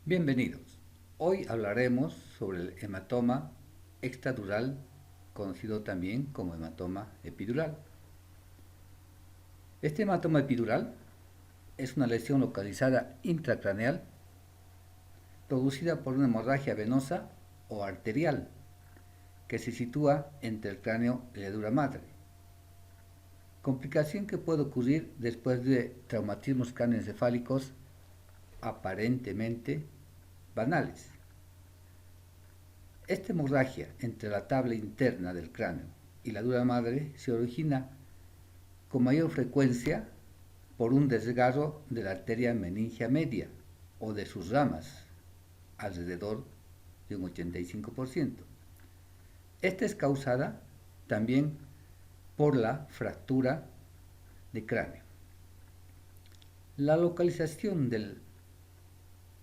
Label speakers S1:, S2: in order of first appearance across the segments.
S1: Bienvenidos. Hoy hablaremos sobre el hematoma extradural, conocido también como hematoma epidural. Este hematoma epidural es una lesión localizada intracraneal producida por una hemorragia venosa o arterial que se sitúa entre el cráneo y la dura madre. Complicación que puede ocurrir después de traumatismos cráneoencefálicos aparentemente banales. Esta hemorragia entre la tabla interna del cráneo y la dura madre se origina con mayor frecuencia por un desgarro de la arteria meningia media o de sus ramas, alrededor de un 85%. Esta es causada también por la fractura de cráneo. La localización de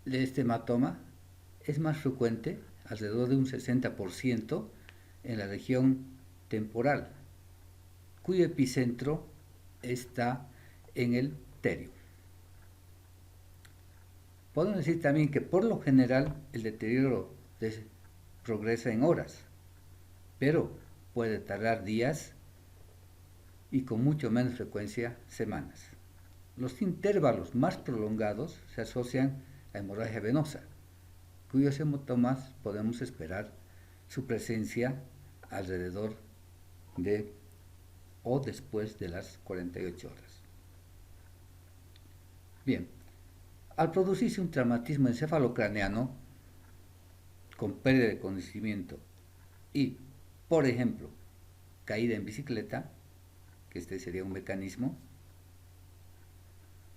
S1: este hematoma es más frecuente, alrededor de un 60%, en la región temporal, cuyo epicentro está en el terio. Podemos decir también que por lo general el deterioro progresa en horas, pero puede tardar días y con mucho menos frecuencia semanas. Los intervalos más prolongados se asocian a hemorragia venosa, cuyos hematomas podemos esperar su presencia alrededor de o después de las 48 horas. Bien, al producirse un traumatismo encefalocraneano con pérdida de conocimiento y, por ejemplo, caída en bicicleta, que este sería un mecanismo,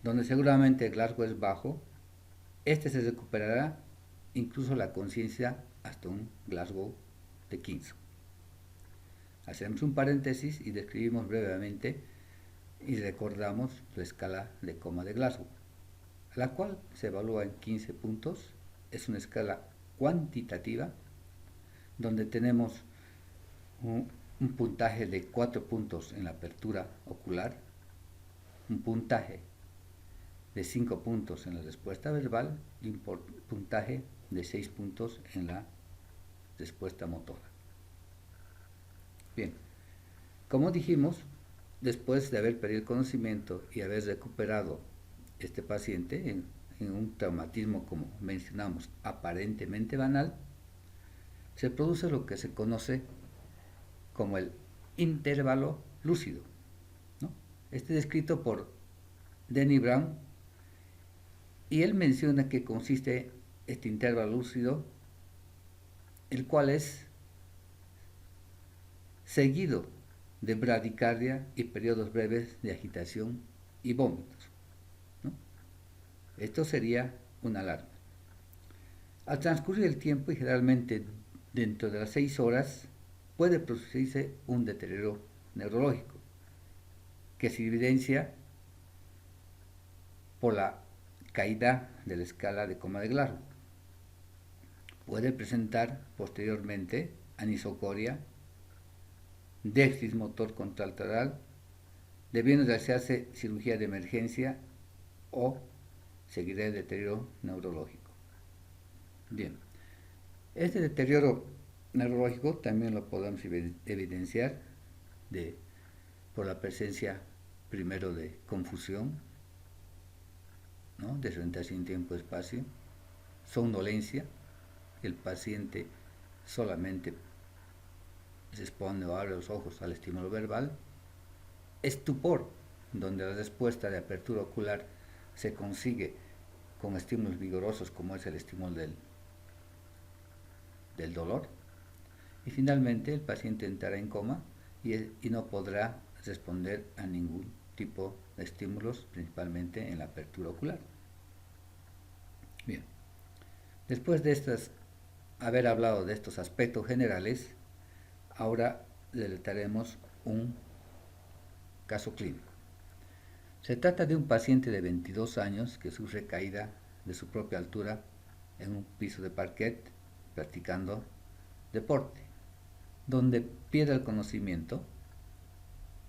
S1: donde seguramente el Glasgow es bajo, este se recuperará incluso la conciencia hasta un Glasgow de 15. Hacemos un paréntesis y describimos brevemente y recordamos la escala de coma de Glasgow, la cual se evalúa en 15 puntos. Es una escala cuantitativa donde tenemos un puntaje de 4 puntos en la apertura ocular, un puntaje de 5 puntos en la respuesta verbal y un puntaje de 6 puntos en la respuesta motora. Bien, como dijimos, después de haber perdido el conocimiento y haber recuperado este paciente en un traumatismo, como mencionamos, aparentemente banal, se produce lo que se conoce como el intervalo lúcido, ¿no? Este es descrito por Denny Brown y él menciona que consiste este intervalo lúcido, el cual es seguido de bradicardia y periodos breves de agitación y vómitos, ¿no? Esto sería una alarma. Al transcurrir el tiempo, y generalmente dentro de las 6 horas, puede producirse un deterioro neurológico que se evidencia por la caída de la escala de coma de Glasgow. Puede presentar posteriormente anisocoria, déficit motor contralateral, debiendo realizarse cirugía de emergencia o seguirá el deterioro neurológico. Bien, este deterioro neurológico también lo podemos evidenciar por la presencia primero de confusión, ¿no?, desorientación tiempo-espacio, somnolencia, el paciente solamente responde o abre los ojos al estímulo verbal, estupor, donde la respuesta de apertura ocular se consigue con estímulos vigorosos como es el estímulo del dolor, y finalmente el paciente entrará en coma y no podrá responder a ningún tipo de estímulos, principalmente en la apertura ocular. Bien, después de haber hablado de estos aspectos generales, ahora relataremos un caso clínico. Se trata de un paciente de 22 años que sufre caída de su propia altura en un piso de parquet practicando deporte, donde pierde el conocimiento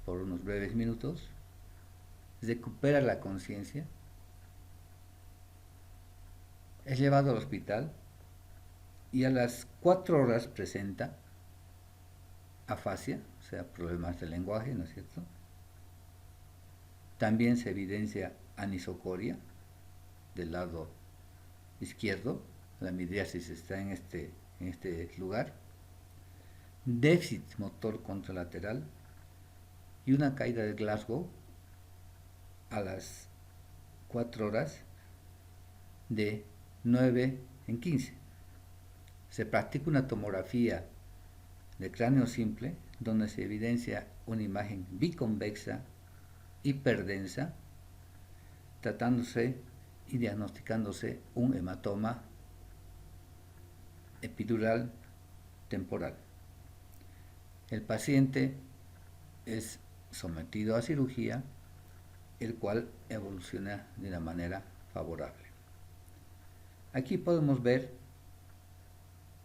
S1: por unos breves minutos, recupera la conciencia, Es llevado al hospital y a las 4 horas presenta afasia, o sea, problemas del lenguaje, ¿no es cierto? También se evidencia anisocoria del lado izquierdo, la midriasis está en este lugar, déficit motor contralateral y una caída de Glasgow a las 4 horas de 9 en 15. Se practica una tomografía de cráneo simple donde se evidencia una imagen biconvexa hiperdensa, tratándose y diagnosticándose un hematoma epidural temporal. El paciente es sometido a cirugía, el cual evoluciona de una manera favorable. Aquí podemos ver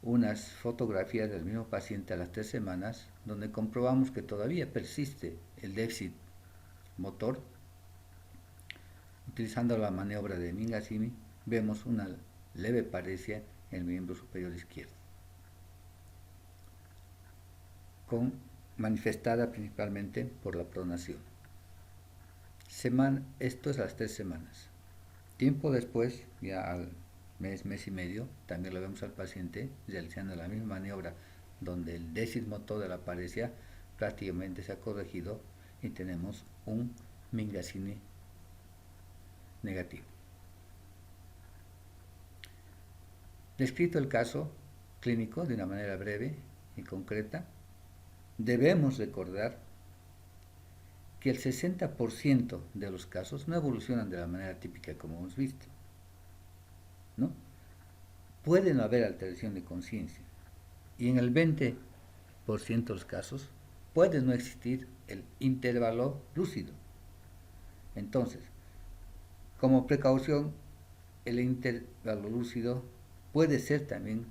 S1: unas fotografías del mismo paciente a las 3 semanas, donde comprobamos que todavía persiste el déficit motor. Utilizando la maniobra de Mingasimi, vemos una leve paresia en el miembro superior izquierdo, manifestada principalmente por la pronación. Esto es a las 3 semanas. Tiempo después, ya al mes y medio, también lo vemos al paciente realizando la misma maniobra, donde el déficit motor de la paresia prácticamente se ha corregido y tenemos un Mingasimi negativo. Descrito el caso clínico de una manera breve y concreta, debemos recordar que el 60% de los casos no evolucionan de la manera típica como hemos visto, ¿no? Puede no haber alteración de conciencia y en el 20% de los casos puede no existir el intervalo lúcido. Entonces, como precaución, el intervalo lúcido puede ser también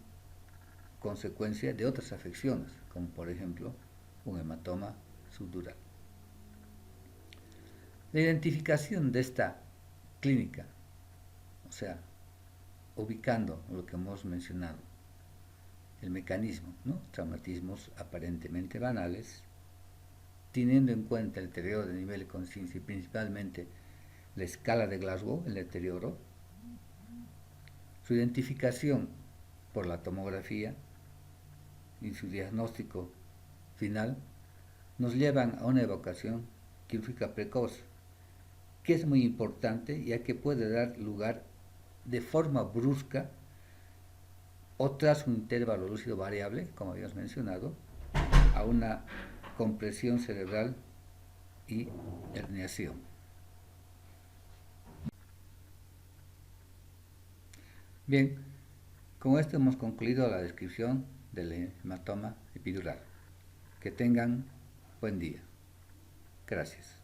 S1: consecuencia de otras afecciones, como por ejemplo un hematoma subdural. La identificación de esta clínica, o sea, ubicando lo que hemos mencionado, el mecanismo, ¿no? Traumatismos aparentemente banales, teniendo en cuenta el deterioro de nivel de conciencia y principalmente la escala de Glasgow, el deterioro, su identificación por la tomografía y su diagnóstico final nos llevan a una evacuación quirúrgica precoz, que es muy importante ya que puede dar lugar de forma brusca o tras un intervalo lúcido variable, como habíamos mencionado, a una compresión cerebral y herniación. Bien, con esto hemos concluido la descripción del hematoma epidural. Que tengan buen día. Gracias.